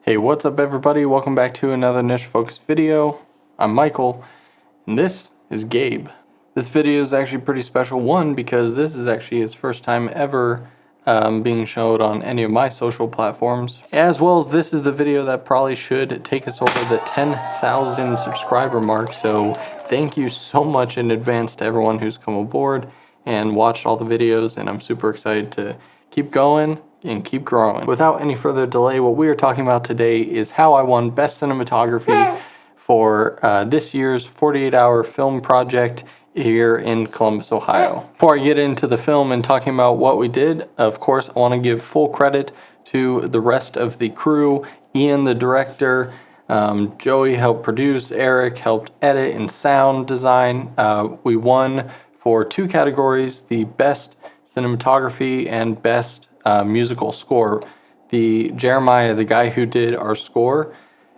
Hey, what's up everybody? Welcome back to another niche focused video. I'm Michael, and this is Gabe. This video is actually pretty special, one, because this is actually his first time ever being showed on any of my social platforms, as well as this is the video that probably should take us over the 10,000 subscriber mark, so thank you so much in advance to everyone who's come aboard and watched all the videos, and I'm super excited to keep going and keep growing. Without any further delay, what we are talking about today is how I won Best Cinematography for this year's 48-hour film project here in Columbus, Ohio. Before I get into the film and talking about what we did, of course, I want to give full credit to the rest of the crew. Ian, the director, Joey helped produce, Eric helped edit and sound design. We won for two categories, the Best Cinematography and Best musical score. The Jeremiah, the guy who did our score,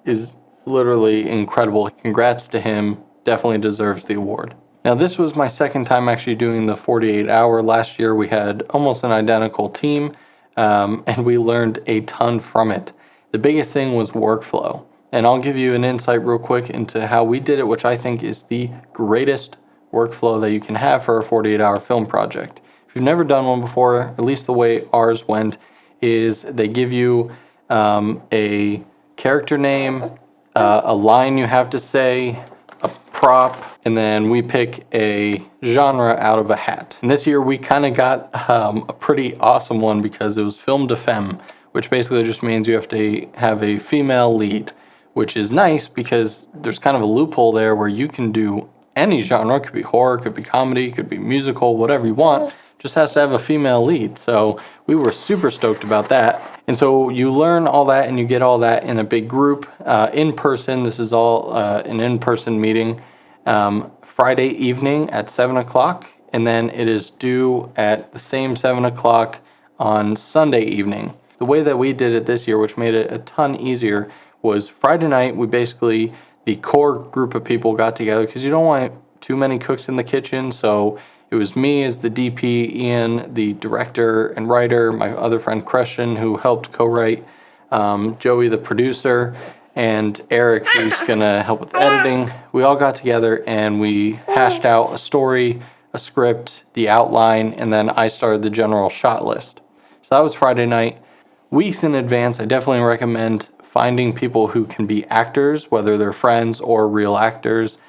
is literally incredible. Congrats to him. Definitely deserves the award. Now, this was my second time actually doing the 48-hour. Last year we had almost an identical team, and we learned a ton from it. The biggest thing was workflow, and I'll give you an insight real quick into how we did it, which I think is the greatest workflow that you can have for a 48-hour film project. If you've never done one before, at least the way ours went, is they give you a character name, a line you have to say, a prop, and then we pick a genre out of a hat. And this year we kind of got a pretty awesome one because it was film de femme, which basically just means you have to have a female lead, which is nice because there's kind of a loophole there where you can do any genre. It could be horror, it could be comedy, it could be musical, whatever you want. Just has to have a female lead. So we were super stoked about that. And so you learn all that and you get all that in a big group, in person. This is all an in-person meeting, Friday evening at 7 o'clock. And then it is due at the same 7 o'clock on Sunday evening. The way that we did it this year, which made it a ton easier, was Friday night, the core group of people got together because you don't want too many cooks in the kitchen. So it was me as the DP, Ian, the director and writer, my other friend Christian, who helped co-write, Joey, the producer, and Eric, who's gonna help with the editing. We all got together and we hashed out a story, a script, the outline, and then I started the general shot list. So that was Friday night. Weeks in advance, I definitely recommend finding people who can be actors, whether they're friends or real actors.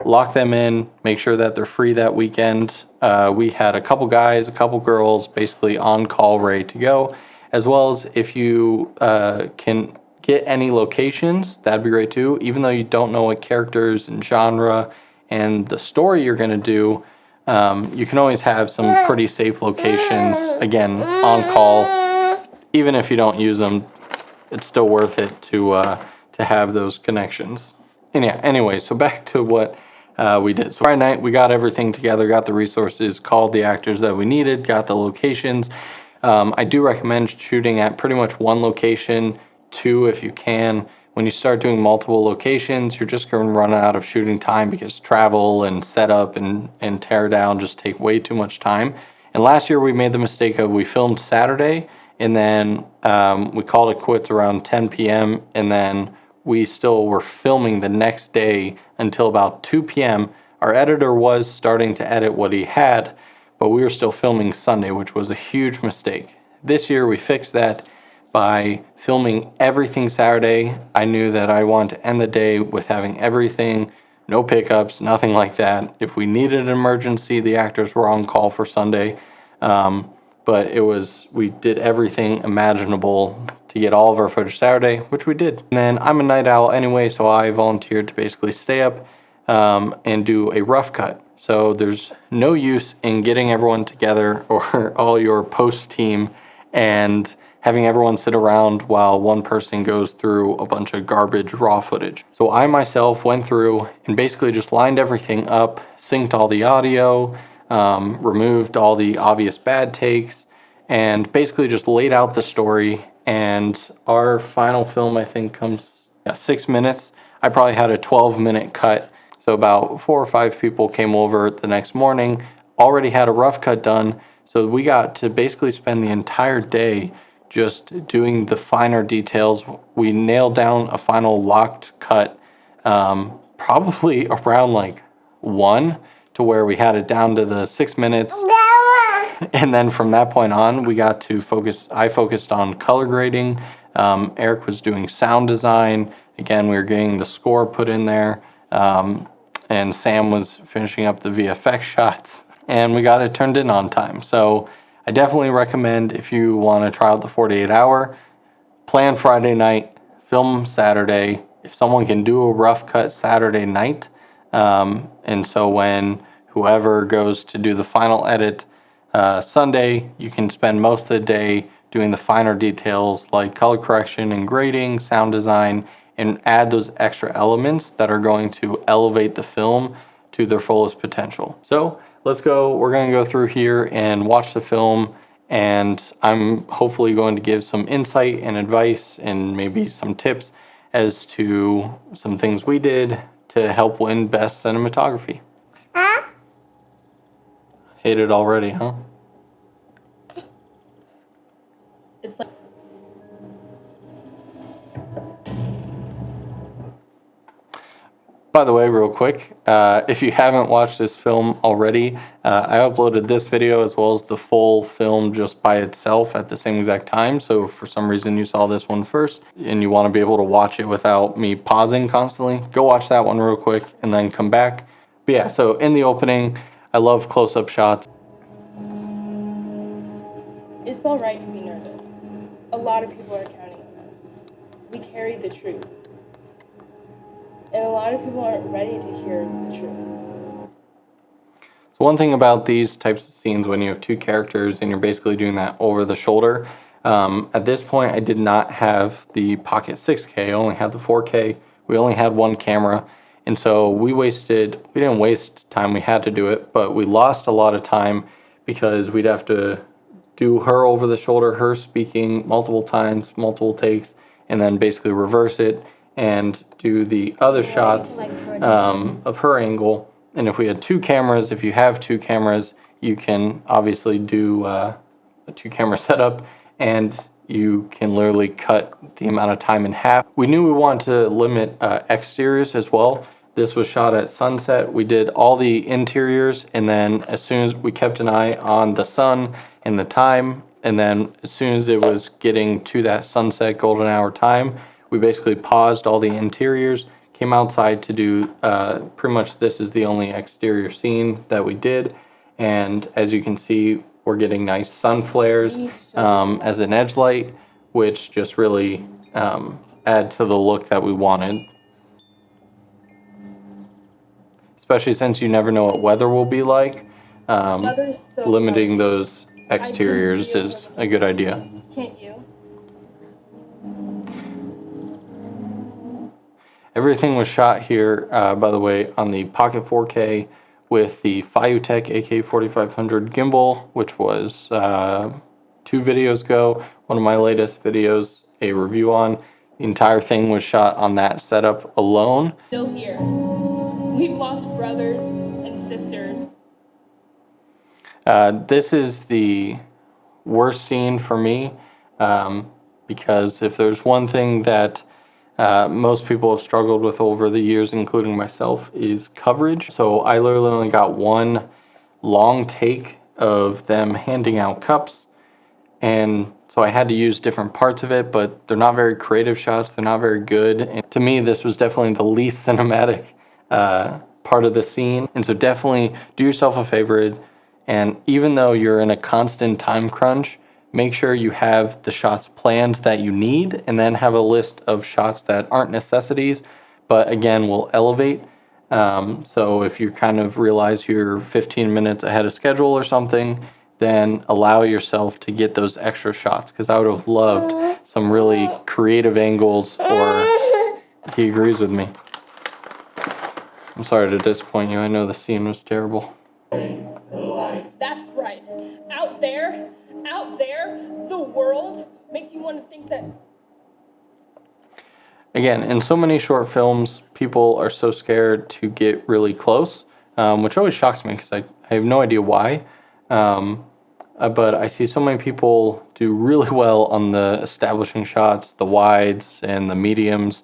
Lock them in, make sure that they're free that weekend. We had a couple guys, a couple girls basically on call, ready to go, as well as if you can get any locations, that'd be great too. Even though you don't know what characters and genre and the story you're gonna do, you can always have some pretty safe locations, again, on call. Even if you don't use them, it's still worth it to have those connections. And yeah, anyway, so back to what we did. So Friday night, we got everything together, got the resources, called the actors that we needed, got the locations. I do recommend shooting at pretty much one location, two if you can. When you start doing multiple locations, you're just going to run out of shooting time because travel and setup and tear down just take way too much time. And last year we made the mistake of we filmed Saturday and then we called it quits around 10 p.m. and then we still were filming the next day until about 2 p.m. Our editor was starting to edit what he had, but we were still filming Sunday, which was a huge mistake. This year we fixed that by filming everything Saturday. I knew that I wanted to end the day with having everything, no pickups, nothing like that. If we needed an emergency, the actors were on call for Sunday. But we did everything imaginable to get all of our footage Saturday, which we did. And then I'm a night owl anyway, so I volunteered to basically stay up and do a rough cut. So there's no use in getting everyone together or all your post team and having everyone sit around while one person goes through a bunch of garbage raw footage. So I myself went through and basically just lined everything up, synced all the audio, removed all the obvious bad takes, and basically just laid out the story. And our final film, I think, comes 6 minutes. I probably had a 12-minute cut. So about 4 or 5 people came over the next morning, already had a rough cut done. So we got to basically spend the entire day just doing the finer details. We nailed down a final locked cut probably around like 1, to where we had it down to the 6 minutes. And then from that point on, we got to focus. I focused on color grading. Eric was doing sound design. Again, we were getting the score put in there. And Sam was finishing up the VFX shots. And we got it turned in on time. So I definitely recommend, if you want to try out the 48-hour, plan Friday night, film Saturday. If someone can do a rough cut Saturday night, and so when whoever goes to do the final edit Sunday, you can spend most of the day doing the finer details like color correction and grading, sound design, and add those extra elements that are going to elevate the film to their fullest potential. So let's go. We're going to go through here and watch the film, and I'm hopefully going to give some insight and advice and maybe some tips as to some things we did to help win Best Cinematography. Hate it already, huh? It's like... By the way, real quick, if you haven't watched this film already, I uploaded this video as well as the full film just by itself at the same exact time. So if for some reason you saw this one first and you want to be able to watch it without me pausing constantly, go watch that one real quick and then come back. But yeah, so in the opening, I love close-up shots. It's all right to be nervous. A lot of people are counting on us. We carry the truth. And a lot of people aren't ready to hear the truth. So one thing about these types of scenes, when you have two characters and you're basically doing that over the shoulder, at this point I did not have the Pocket 6K, I only had the 4K. We only had one camera, and so we didn't waste time, we had to do it, but we lost a lot of time because we'd have to do her over the shoulder, her speaking multiple times, multiple takes, and then basically reverse it and do the other shots of her angle. And if we had two cameras, if you have two cameras, you can obviously do a two-camera setup, and you can literally cut the amount of time in half. We knew we wanted to limit exteriors as well. This was shot at sunset. We did all the interiors, and then as soon as we kept an eye on the sun and the time, and then as soon as it was getting to that sunset golden hour time, we basically paused all the interiors, came outside to do pretty much this is the only exterior scene that we did. And as you can see, we're getting nice sun flares as an edge light, which just really add to the look that we wanted. Especially since you never know what weather will be like, limiting those exteriors is a good idea. Can't you? Everything was shot here, by the way, on the Pocket 4K with the Fiutech AK4500 gimbal, which was 2 videos ago. One of my latest videos, a review on. The entire thing was shot on that setup alone. Still here. We've lost brothers and sisters. This is the worst scene for me, because if there's one thing that most people have struggled with over the years, including myself, is coverage. So I literally only got one long take of them handing out cups, and so I had to use different parts of it, but they're not very creative shots, they're not very good. And to me, this was definitely the least cinematic part of the scene. And so definitely do yourself a favor, and even though you're in a constant time crunch, make sure you have the shots planned that you need, and then have a list of shots that aren't necessities, but again, will elevate. So if you kind of realize you're 15 minutes ahead of schedule or something, then allow yourself to get those extra shots, because I would have loved some really creative angles. Or he agrees with me. I'm sorry to disappoint you. I know the scene was terrible. That's right. Out there, the world makes you want to think that... Again, in so many short films, people are so scared to get really close, which always shocks me because I have no idea why. but I see so many people do really well on the establishing shots, the wides and the mediums,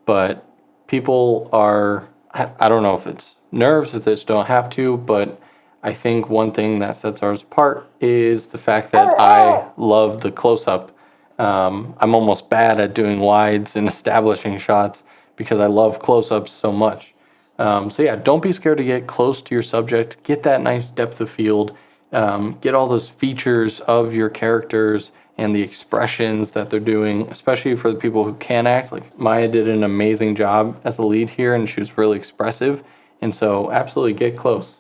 but people are, I don't know if it's nerves, if they just don't have to, but I think one thing that sets ours apart is the fact that I love the close-up. I'm almost bad at doing wides and establishing shots because I love close-ups so much. So yeah, don't be scared to get close to your subject. Get that nice depth of field. Get all those features of your characters and the expressions that they're doing, especially for the people who can act. Like Maya did an amazing job as a lead here, and she was really expressive. And so absolutely get close.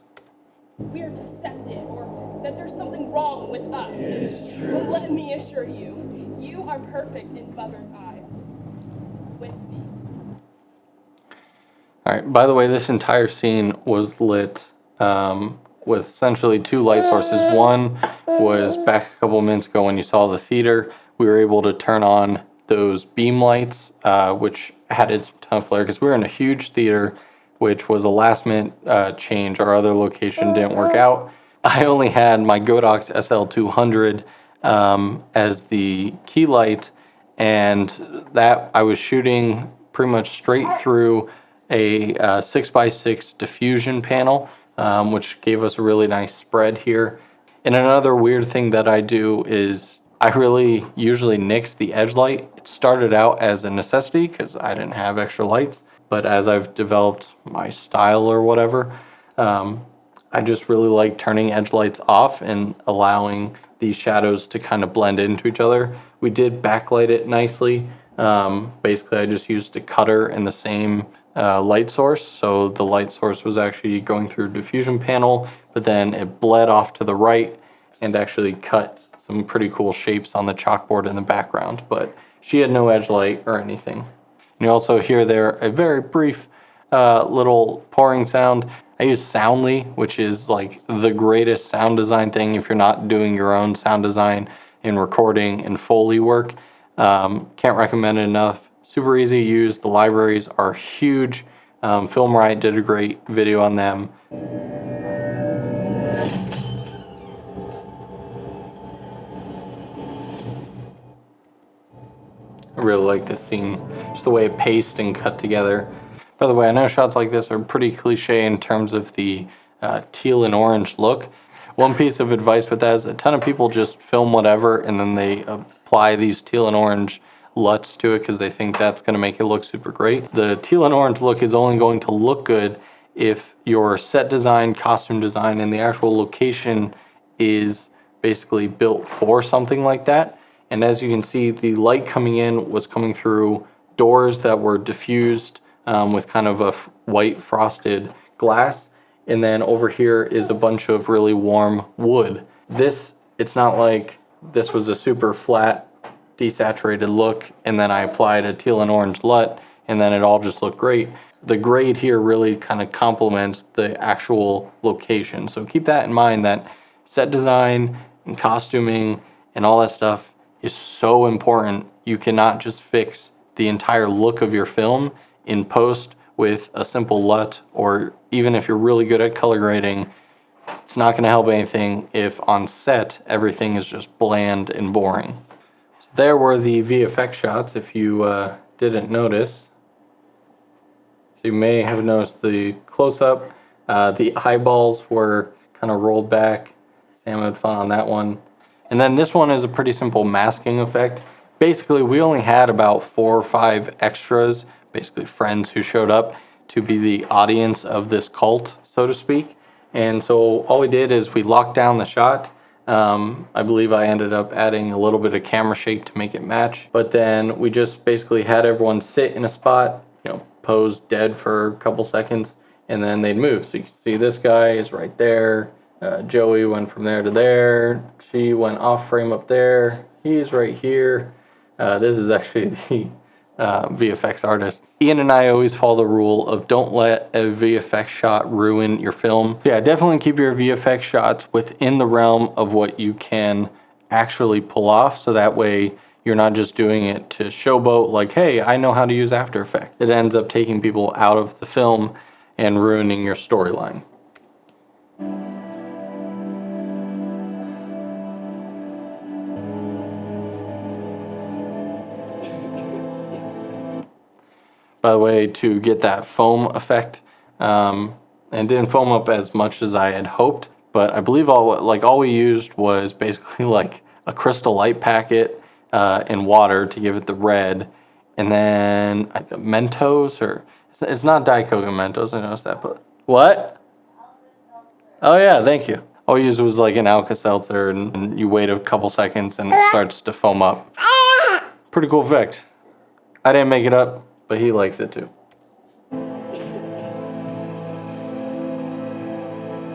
We are deceptive, or that there's something wrong with us. But let me assure you, you are perfect in Mother's eyes. With me. All right, by the way, this entire scene was lit with essentially two light sources. One was back a couple minutes ago when you saw the theater. We were able to turn on those beam lights, which added some ton of flare because we were in a huge theater, which was a last minute change. Our other location didn't work out. I only had my Godox SL200 as the key light, and that I was shooting pretty much straight through a 6x6 diffusion panel, which gave us a really nice spread here. And another weird thing that I do is I really usually nix the edge light. It started out as a necessity because I didn't have extra lights, but as I've developed my style or whatever, I just really like turning edge lights off and allowing these shadows to kind of blend into each other. We did backlight it nicely. Basically, I just used a cutter and the same light source. So the light source was actually going through a diffusion panel, but then it bled off to the right and actually cut some pretty cool shapes on the chalkboard in the background. But she had no edge light or anything. And you also hear there a very brief little pouring sound. I use Soundly, which is like the greatest sound design thing if you're not doing your own sound design in recording and Foley work. Can't recommend it enough. Super easy to use. The libraries are huge. Film Riot did a great video on them. I really like this scene, just the way it paced and cut together. By the way, I know shots like this are pretty cliche in terms of the teal and orange look. One piece of advice with that is a ton of people just film whatever and then they apply these teal and orange LUTs to it because they think that's going to make it look super great. The teal and orange look is only going to look good if your set design, costume design, and the actual location is basically built for something like that. And as you can see, the light coming in was coming through doors that were diffused with kind of a white frosted glass. And then over here is a bunch of really warm wood. It's not like this was a super flat, desaturated look, and then I applied a teal and orange LUT, and then it all just looked great. The grade here really kind of complements the actual location. So keep that in mind, that set design and costuming and all that stuff is so important. You cannot just fix the entire look of your film in post with a simple LUT, or even if you're really good at color grading, it's not going to help anything if on set everything is just bland and boring. So there were the VFX shots if you didn't notice. So you may have noticed the close-up. The eyeballs were kind of rolled back. Sam had fun on that one. And then this one is a pretty simple masking effect. Basically, we only had about 4 or 5 extras, basically friends who showed up to be the audience of this cult, so to speak. And so all we did is we locked down the shot. I believe I ended up adding a little bit of camera shake to make it match. But then we just basically had everyone sit in a spot, pose dead for a couple seconds, and then they'd move. So you can see this guy is right there. Joey went from there to there. She went off frame up there. He's right here. This is actually the VFX artist. Ian and I always follow the rule of don't let a VFX shot ruin your film. Yeah, definitely keep your VFX shots within the realm of what you can actually pull off, so that way you're not just doing it to showboat like, hey, I know how to use After Effects. It ends up taking people out of the film and ruining your storyline. by the way, to get that foam effect. And it didn't foam up as much as I had hoped, but I believe all we used was basically like a Crystal Light packet in water to give it the red, and then Mentos, or it's not Diet Coke and Mentos, I noticed that, but what? Oh yeah, thank you. All we used was like an Alka-Seltzer, and you wait a couple seconds and it starts to foam up. Pretty cool effect. I didn't make it up, but he likes it too.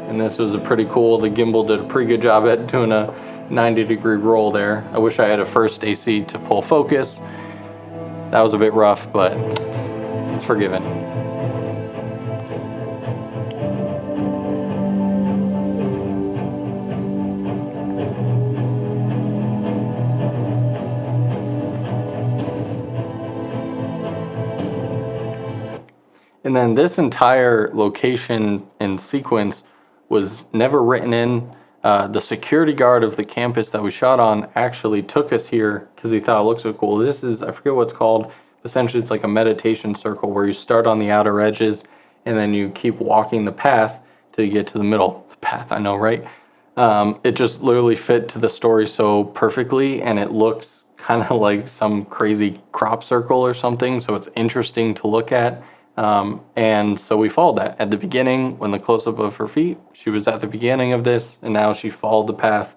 And this was a pretty cool, the gimbal did a pretty good job at doing a 90-degree roll there. I wish I had a first AC to pull focus. That was a bit rough, but it's forgiven. And then this entire location and sequence was never written in. The security guard of the campus that we shot on actually took us here because he thought it looked so cool. This is, I forget what it's called. Essentially, it's like a meditation circle where you start on the outer edges and then you keep walking the path till you get to the middle. The path, I know, right? It just literally fit to the story so perfectly, and it looks kind of like some crazy crop circle or something, so it's interesting to look at. And so we followed that. At the beginning, when the close-up of her feet, she was at the beginning of this, and now she followed the path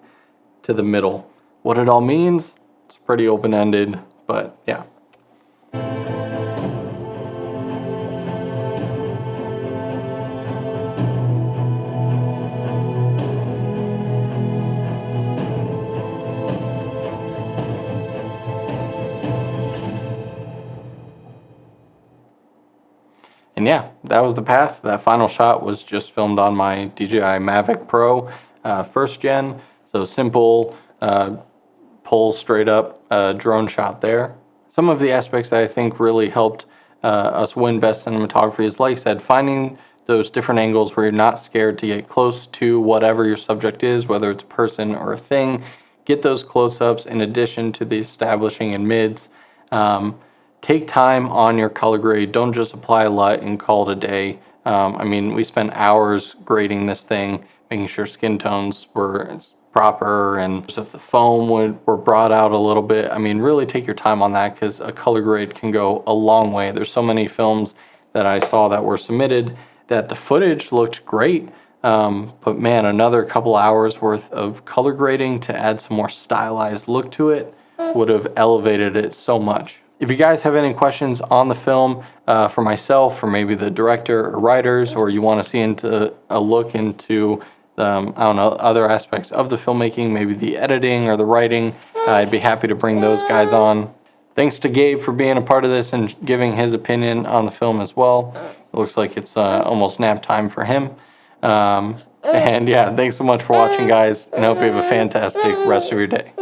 to the middle. What it all means, it's pretty open-ended, but yeah. And yeah, that was the path. That final shot was just filmed on my DJI Mavic Pro 1st gen. So simple, pull straight up drone shot there. Some of the aspects that I think really helped us win Best Cinematography is, like I said, finding those different angles where you're not scared to get close to whatever your subject is, whether it's a person or a thing. Get those close-ups in addition to the establishing and mids. Take time on your color grade. Don't just apply a LUT and call it a day. I mean, we spent hours grading this thing, making sure skin tones were proper, and if the foam were brought out a little bit. I mean, really take your time on that, because a color grade can go a long way. There's so many films that I saw that were submitted that the footage looked great, but man, another couple hours worth of color grading to add some more stylized look to it would have elevated it so much. If you guys have any questions on the film for myself, or maybe the director or writers, or you want to see into a look into I don't know, other aspects of the filmmaking, maybe the editing or the writing, I'd be happy to bring those guys on. Thanks to Gabe for being a part of this and giving his opinion on the film as well. It looks like it's almost nap time for him. And yeah, thanks so much for watching, guys, and I hope you have a fantastic rest of your day.